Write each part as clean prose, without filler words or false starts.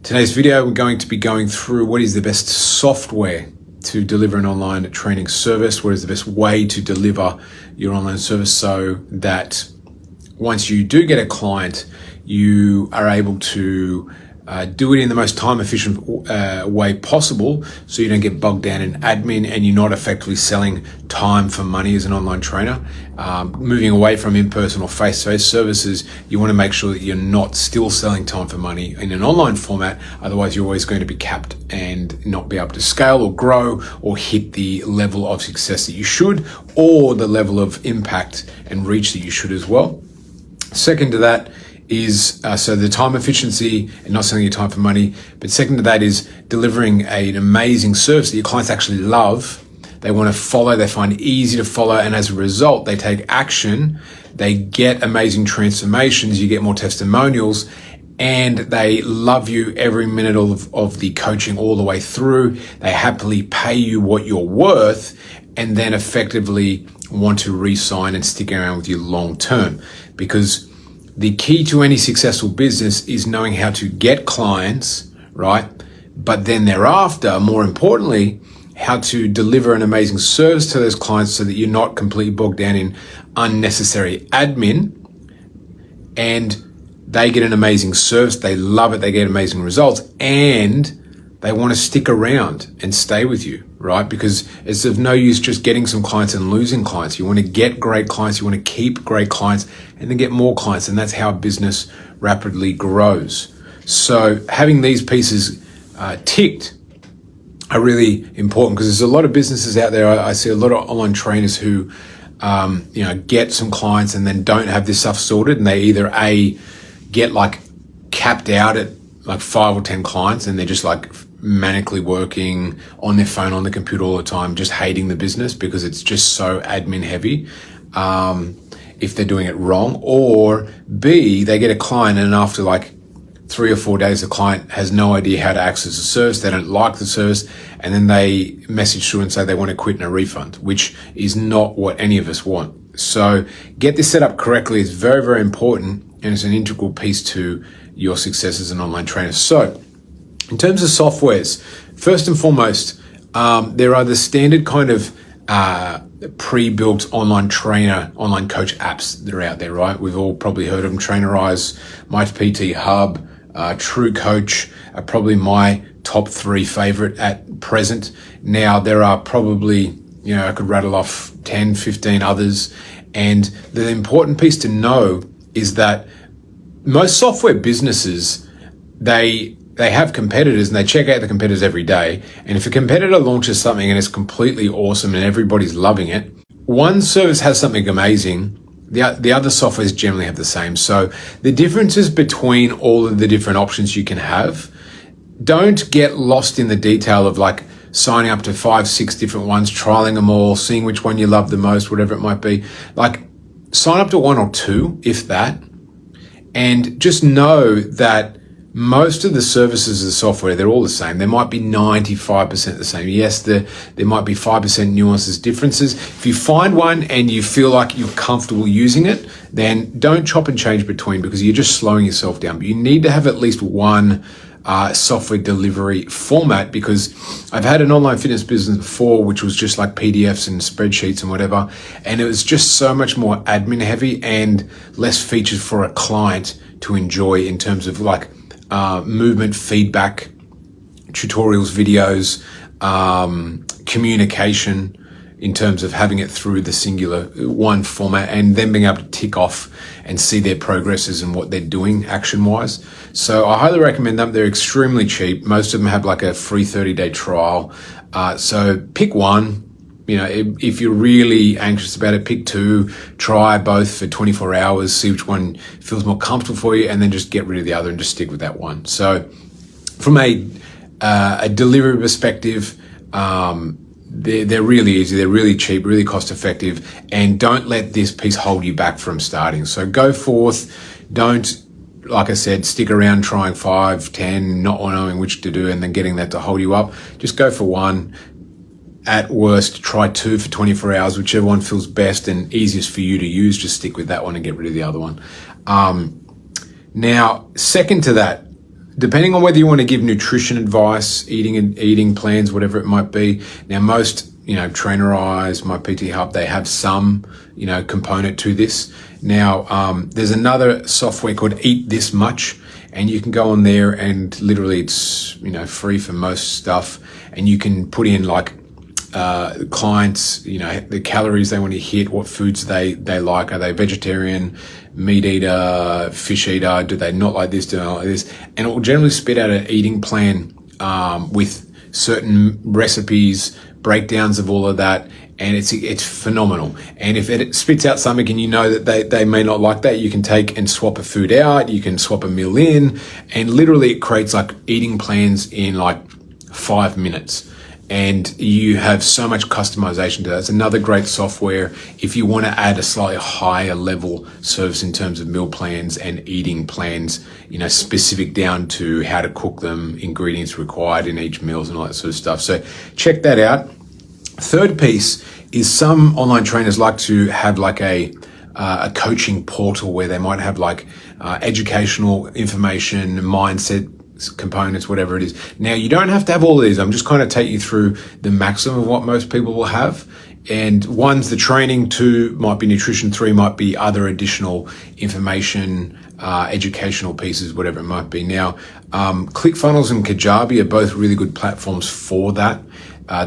Today's video, we're going to be going through what is the best software to deliver an online training service. What is the best way to deliver your online service so that once you do get a client, you are able to do it in the most time efficient way possible, so you don't get bogged down in admin and you're not effectively selling time for money as an online trainer. Moving away from in-person or face-to-face services, you want to make sure that you're not still selling time for money in an online format. Otherwise, you're always going to be capped and not be able to scale or grow or hit the level of success that you should, or the level of impact and reach that you should as well. Second to that is so the time efficiency and not selling your time for money. But second to that is delivering an amazing service that your clients actually love. They want to follow, they find easy to follow, and as a result, they take action. They get amazing transformations, you get more testimonials, and they love you every minute of the coaching all the way through. They happily pay you what you're worth, and then effectively want to re-sign and stick around with you long term. Because the key to any successful business is knowing how to get clients, right? But then thereafter, more importantly, how to deliver an amazing service to those clients so that you're not completely bogged down in unnecessary admin, and they get an amazing service, they love it, they get amazing results, and they want to stick around and stay with you, right? Because it's of no use just getting some clients and losing clients. You want to get great clients, you want to keep great clients, and then get more clients. And that's how a business rapidly grows. So having these pieces ticked are really important, because there's a lot of businesses out there. I see a lot of online trainers who, get some clients and then don't have this stuff sorted. And they either get like capped out at like 5 or 10 clients, and they're just like manically working on their phone, on the computer all the time, just hating the business because it's just so admin heavy, if they're doing it wrong. Or B, they get a client and after like 3 or 4 days, the client has no idea how to access the service, they don't like the service, and then they message through and say they want to quit and a refund, which is not what any of us want. So get this set up correctly is very, very important, and it's an integral piece to your success as an online trainer. So in terms of softwares, first and foremost, there are the standard kind of pre-built online trainer, online coach apps that are out there, right? We've all probably heard of them. Trainerize, MyPT Hub, True Coach are probably my top 3 favorite at present. Now, there are probably, I could rattle off 10, 15 others. And the important piece to know is that most software businesses, they have competitors and they check out the competitors every day. And if a competitor launches something and it's completely awesome and everybody's loving it, one service has something amazing, the other softwares generally have the same. So the differences between all of the different options you can have, don't get lost in the detail of like signing up to 5, 6 different ones, trialing them all, seeing which one you love the most, whatever it might be. Like sign up to 1 or 2, if that, and just know that most of the services of the software, they're all the same. There might be 95% the same. Yes, there might be 5% nuances, differences. If you find one and you feel like you're comfortable using it, then don't chop and change between, because you're just slowing yourself down. But you need to have at least one software delivery format, because I've had an online fitness business before, which was just like PDFs and spreadsheets and whatever. And it was just so much more admin heavy and less features for a client to enjoy in terms of like movement, feedback, tutorials, videos, communication, in terms of having it through the singular one format, and then being able to tick off and see their progresses and what they're doing action wise. So I highly recommend them. They're extremely cheap. Most of them have like a free 30-day trial. So pick one. If you're really anxious about it, pick 2, try both for 24 hours, see which one feels more comfortable for you, and then just get rid of the other and just stick with that one. So from a delivery perspective, they're really easy, they're really cheap, really cost effective, and don't let this piece hold you back from starting. So go forth, don't, like I said, stick around trying 5, 10, not knowing which to do and then getting that to hold you up. Just go for one. At worst, try 2 for 24 hours, whichever one feels best and easiest for you to use. Just stick with that one and get rid of the other one. Now, second to that, depending on whether you want to give nutrition advice, eating plans, whatever it might be. Now, most, Trainer Eyes, My PT Hub, they have some, component to this. Now, there's another software called Eat This Much, and you can go on there and literally it's, free for most stuff. And you can put in like, clients, the calories they want to hit, what foods they like. Are they vegetarian, meat eater, fish eater? Do they not like this? Do they not like this? And it will generally spit out an eating plan with certain recipes, breakdowns of all of that. And it's phenomenal. And if it spits out something and you know that they may not like that, you can take and swap a food out, you can swap a meal in, and literally it creates like eating plans in like 5 minutes. And you have so much customization to that. It's another great software if you want to add a slightly higher level service in terms of meal plans and eating plans, specific down to how to cook them, ingredients required in each meals and all that sort of stuff. So check that out. Third piece is some online trainers like to have like a coaching portal where they might have like educational information, mindset components, whatever it is. Now, you don't have to have all of these. I'm just kind of take you through the maximum of what most people will have. And one's the training, two might be nutrition, three might be other additional information, educational pieces, whatever it might be. Now, ClickFunnels and Kajabi are both really good platforms for that.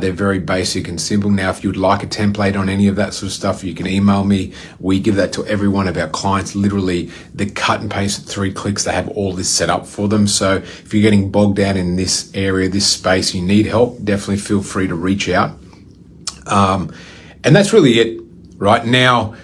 They're very basic and simple. Now, if you'd like a template on any of that sort of stuff, you can email me. We give that to every one of our clients. Literally, the cut and paste at 3 clicks. They have all this set up for them. So if you're getting bogged down in this area, this space, you need help, definitely feel free to reach out. And that's really it right now.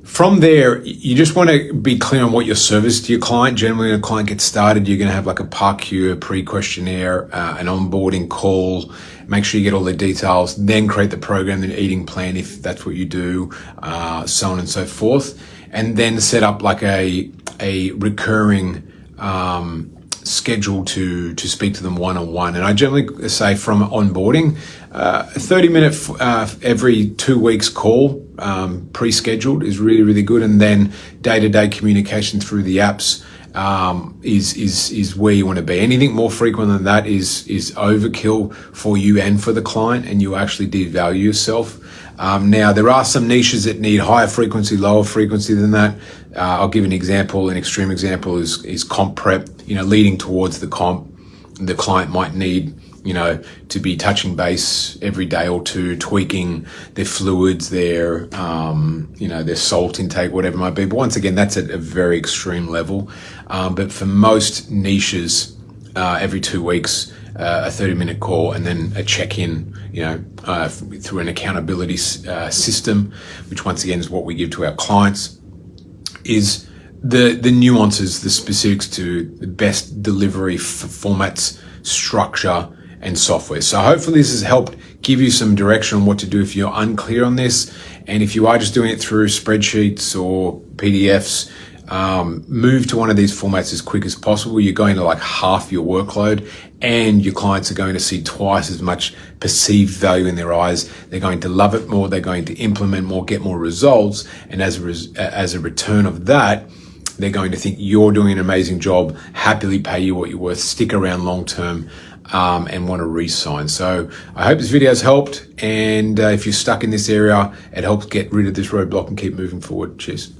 From there, you just want to be clear on what your service to your client. Generally, when a client gets started, you're going to have like a PARQ, a pre-questionnaire, an onboarding call. Make sure you get all the details, then create the program, the eating plan if that's what you do, so on and so forth. And then set up like a recurring schedule to speak to them one-on-one. And I generally say from onboarding, a 30-minute every 2 weeks call, pre-scheduled is really, really good. And then day-to-day communication through the apps is where you want to be. Anything more frequent than that is overkill for you and for the client, and you actually devalue yourself. Now, there are some niches that need higher frequency, lower frequency than that. I'll give an example. An extreme example is comp prep. Leading towards the comp, the client might need to be touching base every day or two, tweaking their fluids, their salt intake, whatever it might be. But once again, that's at a very extreme level. But for most niches, every 2 weeks, a 30-minute call and then a check-in, through an accountability system, which once again is what we give to our clients, is the nuances, the specifics to the best delivery formats, structure, and software. So hopefully this has helped give you some direction on what to do if you're unclear on this. And if you are just doing it through spreadsheets or PDFs, move to one of these formats as quick as possible. You're going to like half your workload, and your clients are going to see twice as much perceived value in their eyes. They're going to love it more. They're going to implement more, get more results. And as a return of that, they're going to think you're doing an amazing job, happily pay you what you're worth, stick around long term, and want to re-sign. So I hope this video has helped. And if you're stuck in this area, it helps get rid of this roadblock and keep moving forward. Cheers.